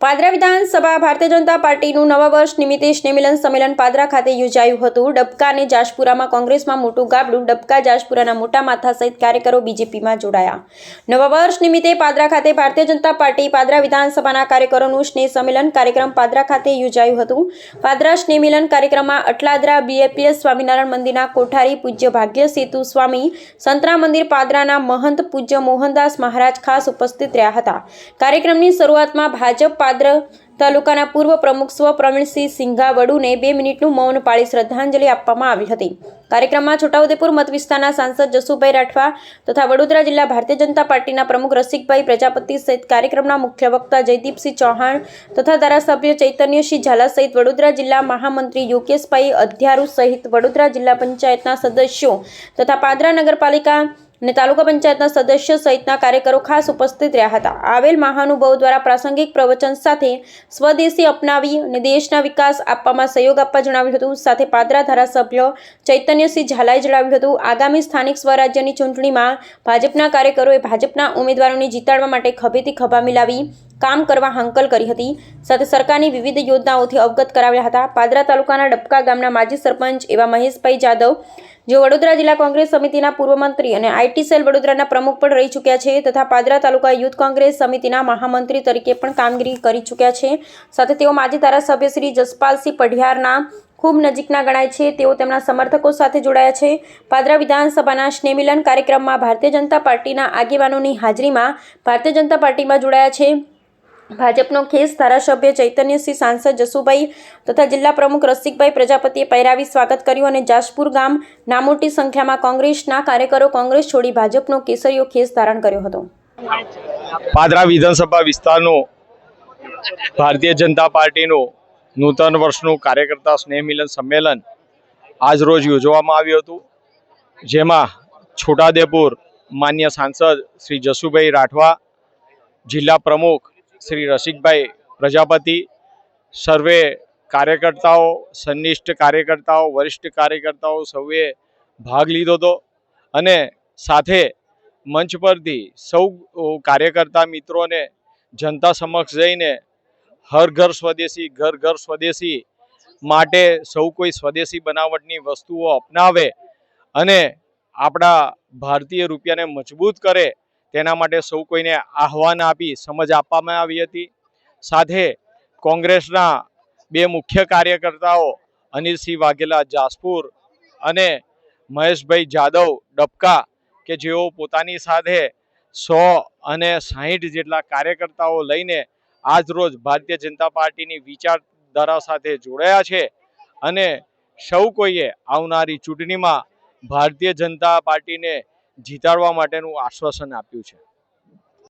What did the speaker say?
પાદરા વિધાનસભા ભારતીય જનતા પાર્ટીનું નવા વર્ષ નિમિત્તે સ્નેહમિલન સંમેલન પાદરા ખાતે યોજાયું હતું। ડબકા અને જાશપુરામાં કોંગ્રેસમાં મોટું ગાબડું। ડબકા જાશપુરાના મોટા માથા સહિત કાર્યકરો બીજેપીમાં જોડાયા। નવા વર્ષ નિમિત્તે પાદરા ખાતે ભારતીય જનતા પાર્ટી પાદરા વિધાનસભાના કાર્યકરોનું સ્નેહ સંમેલન કાર્યક્રમ પાદરા ખાતે યોજાયું હતું। પાદરા સ્નેહમિલન કાર્યક્રમમાં અટલાદરા બીએપીએસ સ્વામિનારાયણ મંદિરના કોઠારી પૂજ્ય ભાગ્ય સેતુ સ્વામી, સંતરા મંદિર પાદરાના મહંત પૂજ્ય મોહનદાસ મહારાજ ખાસ ઉપસ્થિત રહ્યા હતા। કાર્યક્રમની શરૂઆતમાં ભાજપ પાદરા તાલુકાના પૂર્વ પ્રમુખ સ્વ પ્રવીણસિંહ સિંઘા વડુને 2 મિનિટનું મૌન પાળી શ્રદ્ધાંજલિ આપવામાં આવી હતી। કાર્યક્રમમાં છોટાઉદેપુર મત વિસ્તારના સાંસદ જસુભાઈ રાઠવા તથા વડોદરા જિલ્લા ભારતીય જનતા પાર્ટીના પ્રમુખ રસિકભાઈ પ્રજાપતિ સહિત કાર્યક્રમના મુખ્ય વક્તા જયદીપસિંહ ચૌહાણ તથા ધારાસભ્ય ચૈતન્યસિંહ ઝાલા સહિત વડોદરા જિલ્લા મહામંત્રી યોગેશભાઈ અધ્યારુ સહિત વડોદરા જિલ્લા પંચાયતના સદસ્યો તથા પાદરા નગરપાલિકા અને તાલુકા પંચાયતના સદસ્યો સહિતના કાર્યકરો ખાસ ઉપસ્થિત રહ્યા હતા। આવેલ મહાનુભાવો દ્વારા પ્રાસંગિક પ્રવચન સાથે સ્વદેશી અપનાવી અને દેશના વિકાસ આપવામાં સહયોગ આપવા જણાવ્યું હતું। સાથે પાદરા ધારાસભ્ય ચૈતન્યસિંહ ઝાલાએ જણાવ્યું હતું આગામી સ્થાનિક સ્વરાજ્યની ચૂંટણીમાં ભાજપના કાર્યકરોએ ભાજપના ઉમેદવારોને જીતાડવા માટે ખભેથી ખભા મિલાવી કામ કરવા હાંકલ કરી હતી। સાથે સરકારની વિવિધ યોજનાઓથી અવગત કરાવ્યા હતા। પાદરા તાલુકાના ડબકા ગામના માજી સરપંચ એવા મહેશભાઈ જાદવ, જેઓ વડોદરા જિલ્લા કોંગ્રેસ સમિતિના પૂર્વ મંત્રી અને આઈટી સેલ વડોદરાના પ્રમુખ પણ રહી ચૂક્યા છે તથા પાદરા તાલુકા યુથ કોંગ્રેસ સમિતિના મહામંત્રી તરીકે પણ કામગીરી કરી ચૂક્યા છે। સાથે તેઓ માજી ધારાસભ્ય શ્રી જસપાલસિંહ પઢિયારના ખૂબ નજીકના ગણાય છે। તેઓ તેમના સમર્થકો સાથે જોડાયા છે। પાદરા વિધાનસભાના સ્નેહમિલન કાર્યક્રમમાં ભારતીય જનતા પાર્ટીના આગેવાનોની હાજરીમાં ભારતીય જનતા પાર્ટીમાં જોડાયા છે। ભાજપનો ખેસ ધારાસભ્ય ચૈતન્યસિંહ, સાંસદ જસુભાઈ તથા જિલ્લા પ્રમુખ રસિકભાઈ પ્રજાપતિએ પહેરાવી સ્વાગત કર્યું અને જાશપુર ગામ નામોટી સંખ્યામાં કોંગ્રેસના કાર્યકરો કોંગ્રેસ છોડી ભાજપનો કેસરીયો ખેસ ધારણ કર્યો હતો। પાદરા વિધાનસભા વિસ્તારનું ભારતીય જનતા પાર્ટીનું નૂતન વર્ષનું કાર્યકર્તા સ્નેહ મિલન સંમેલન આજ રોજ યોજવામાં આવ્યું હતું, જેમાં છોટાઉદેપુર માન્ય સાંસદ શ્રી જસુભાઈ રાઠવા, જિલ્લા પ્રમુખ શ્રી રસિકભાઈ પ્રજાપતિ, સર્વે કાર્યકર્તાઓ, સન્નિષ્ઠ કાર્યકર્તાઓ, વરિષ્ઠ કાર્યકર્તાઓ સૌએ ભાગ લીધો હતો અને સાથે મંચ પરથી સૌ કાર્યકર્તા મિત્રોને જનતા સમક્ષ જઈને હર ઘર સ્વદેશી, ઘર ઘર સ્વદેશી માટે સૌ કોઈ સ્વદેશી બનાવટની વસ્તુઓ અપનાવે અને આપણા ભારતીય રૂપિયાને મજબૂત કરે તેના માટે સૌ કોઈને આહ્વાન આપી સમજ આપવામાં આવી હતી। સાથે કોંગ્રેસના 2 મુખ્ય કાર્યકર્તાઓ અનિલસિંહ વાઘેલા જાસપુર અને મહેશભાઈ જાદવ ડબકા કે જેઓ પોતાની સાથે 100 અને 60 જેટલા કાર્યકર્તાઓ લઈને આજ રોજ ભારતીય જનતા પાર્ટીની વિચારધારા સાથે જોડાયા છે અને સૌ કોઈએ આવનારી ચૂંટણીમાં ભારતીય જનતા પાર્ટીને જીતાડવા માટેનું આશ્વાસન આપ્યું છે।